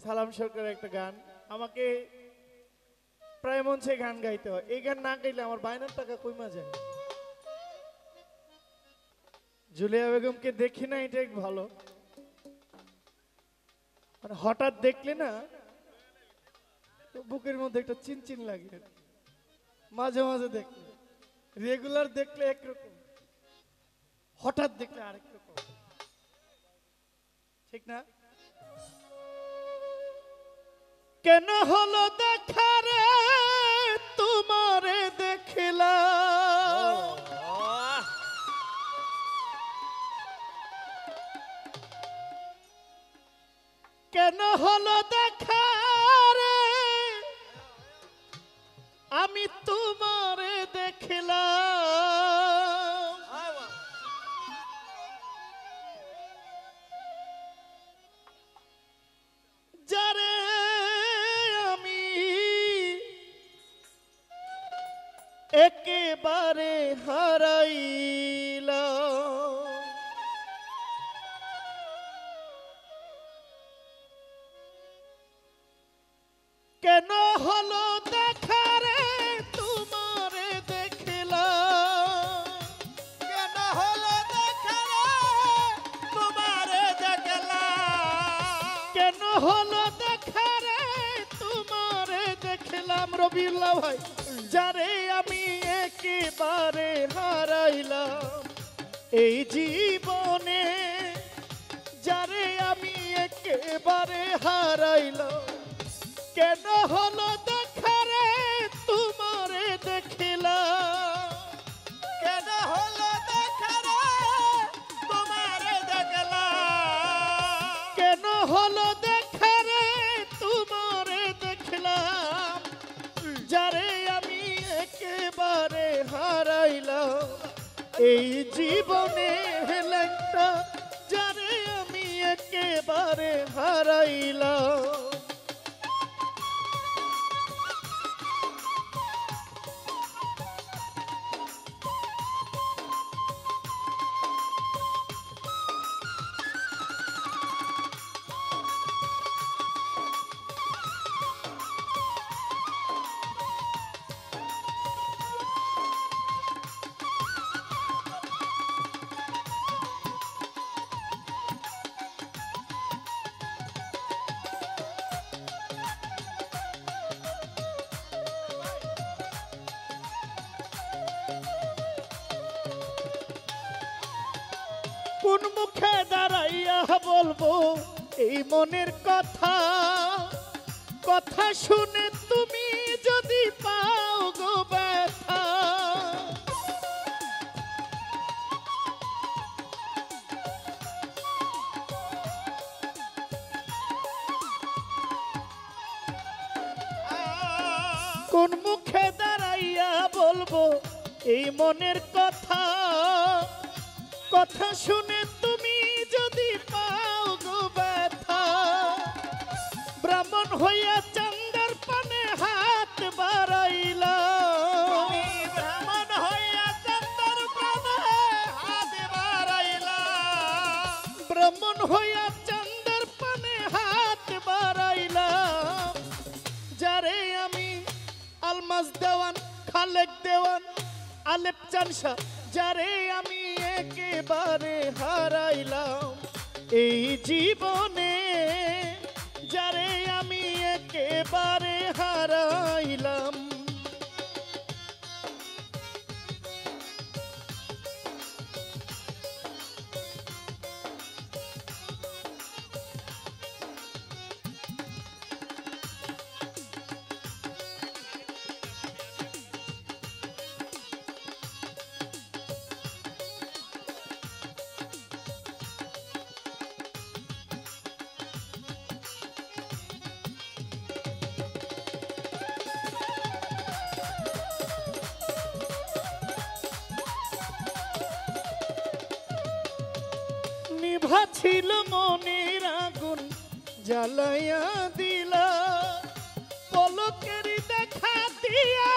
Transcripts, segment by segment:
সালাম সরকারের একটা গান আমাকে প্রায় মঞ্চে গান গাইতে হয়। এই গান না গাইলে আমার বায়নার টাকা কইমা যায়। জুলিয়া বেগমকে দেখি না, এটাই ভালো। মানে হঠাৎ দেখলে না বুকের মধ্যে একটা চিনচিন লাগে, মাঝে মাঝে দেখলে। রেগুলার দেখলে একরকম, হঠাৎ দেখলে আরেক রকম, ঠিক না? কেন হলো দেখা রে তোমারে দেখলাম, কেন হলো দেখা রে আমি তোমারে দেখলাম, যারে আমি একেবারে হারাইলাম। কেন হলো দেখা রে তোমারে দেখলাম, কেন হলো দেখা রে তোমারে দেখলাম, কেন হলো দেখা রে তোমারে দেখলাম। রবিউল্লাহ ভাই, যারে আমি একেবারে হারাইলাম এই জীবনে, যারে আমি একেবারে হারাইলাম। কেন হলো দেখা রে তোমারে দেখলাম, কেন হলো দেখা রে তোমারে দেখলাম, কেন হলো দেখা রে তোমারে দেখলাম, যারে আমি একেবারে হারাইলাম এই জীবনে লেখটা, যারে আমি একেবারে হারাইলাম। কোন মুখে দাঁড়াইয়া বলবো এই মনের কথা, কথা শুনে তুমি যদি পাও গো ব্যথা। কোন মুখে দাঁড়াইয়া বলবো এই মনের কথা, কথা শুনে তুমি যদি পাও গো ব্যথা। ব্রাহ্মণ হইয়া চান্দার পানে হাত বাড়াইলাম, ব্রাহ্মণ হইয়া চান্দার পানে হাত বাড়াইলাম, ব্রাহ্মণ হইয়া চান্দার পানে হাত বাড়াইলাম। যারে আমি আলমাস দেওয়ান, খালেক দেওয়ান, আলেপ চানসা, যারে আমি একেবারে হারাইলাম এই জীবনে, যারে আমি একেবারে হারাইলাম। নিভা ছিল মনের আগুন জ্বালাইয়া দিলা, পলকের দেখা দিয়া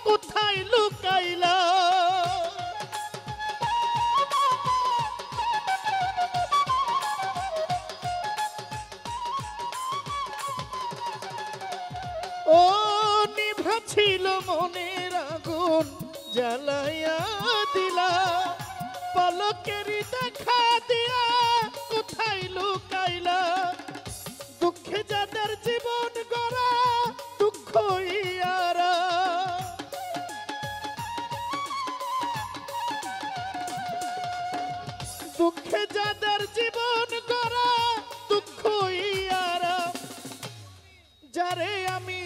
কোথায় লুকাইলা। ছিল মনের আগুন জ্বালাইয়া দিলা পলকেরই দেখা দিয়া কোথায় লুকাইলা দুঃখে যাদের জীবন গড়া দুঃখ ইয়ারা দুঃখে যাদের জীবন গড়া দুঃখ ইয়ারা যারে আমি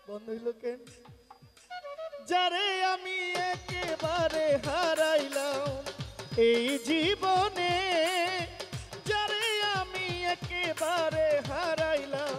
বন্ধ হইল কেন যারে আমি একেবারে হারাইলাম এই জীবনে যারে আমি একেবারে হারাইলাম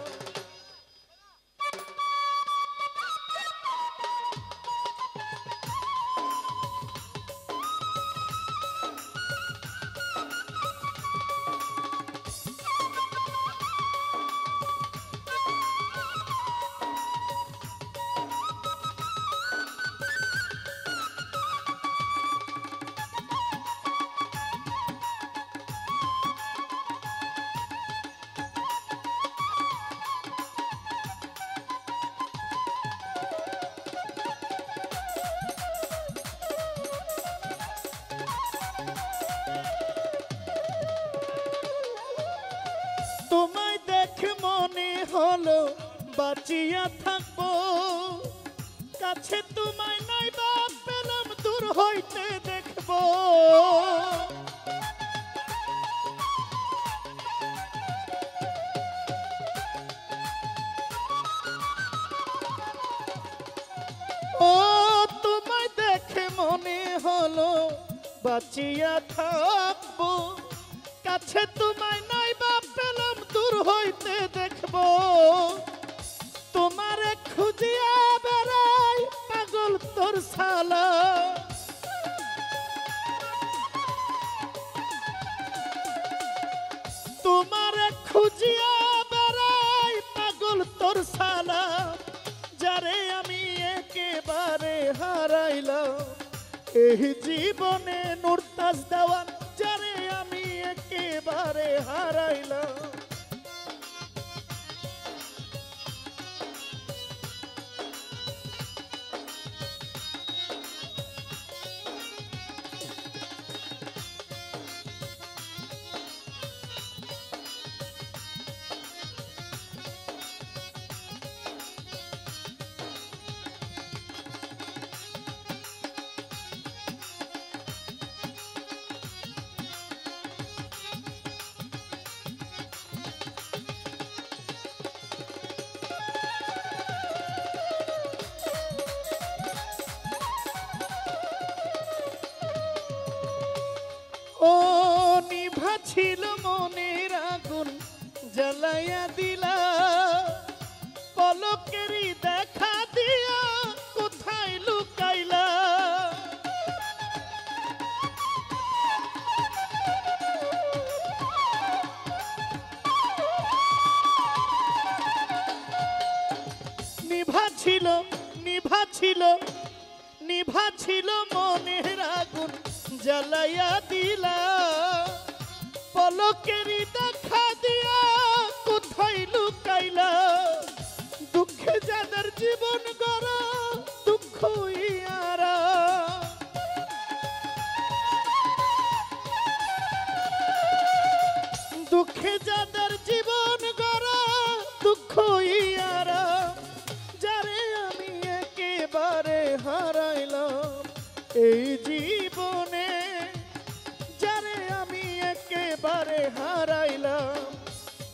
তোমায় দেখে মনে হলো বাঁচিয়া থাকবো কাছে তোমায় নাই বা পেলাম দূর হইতে দেখবো ও তোমায় দেখে মনে হলো বাঁচিয়া থাকবো কাছে তোমায় নাই বা পেলাম দূর হইতে দেখবো তোমারে খুঁজিয়া বেড়াই পাগল তোর সালা তোমারে খুঁজিয়া বেড়াই পাগল তোর সালা যারে আমি একেবারে হারাইলাম এই জীবনে নুরতাজ দেওয়ান যারে আমি একেবারে হারাইলাম ও নিভা ছিল মনের আগুন জ্বালাইয়া দিলা পলকেরই দেখা দিয়া কোথায় লুকাইলা নিভা ছিল নিভা ছিল নিভা ছিল মনের আগুন জ্বালাইয়া দিলা পলকেরই দেখা দিয়া কোথায় লুকাইলা দুঃখে যাদের জীবন গড়া দুঃখ ইয়ারা দুঃখে যাদের জীবন গড়া দুঃখ ইয়ারা যারে আমি একেবারে হারাইলাম এই জীবনে যারে আমি একেবারে হারাইলাম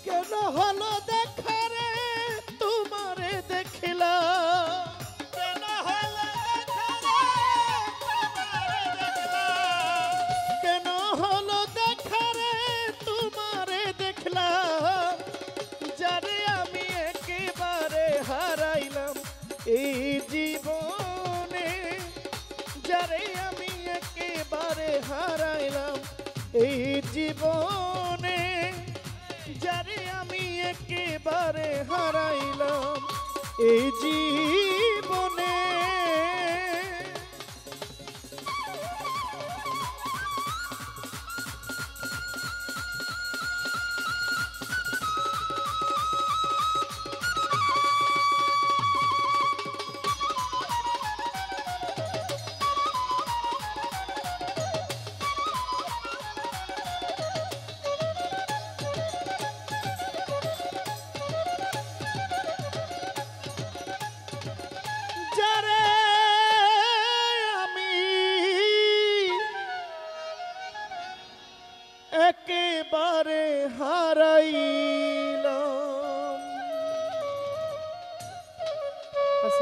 কেন হলো দেখা রে তোমারে দেখিলাম কেন হলো দেখা রে তোমারে দেখলাম কেন হলো দেখা রে তোমারে দেখলাম যারে আমি একেবারে হারাইলাম এই জীবনে যারে আমি একেবারে হারাইলাম এই জীবনে যারে আমি একেবারে হারাইলাম এই জীবনে একেবারে হারাইলাম।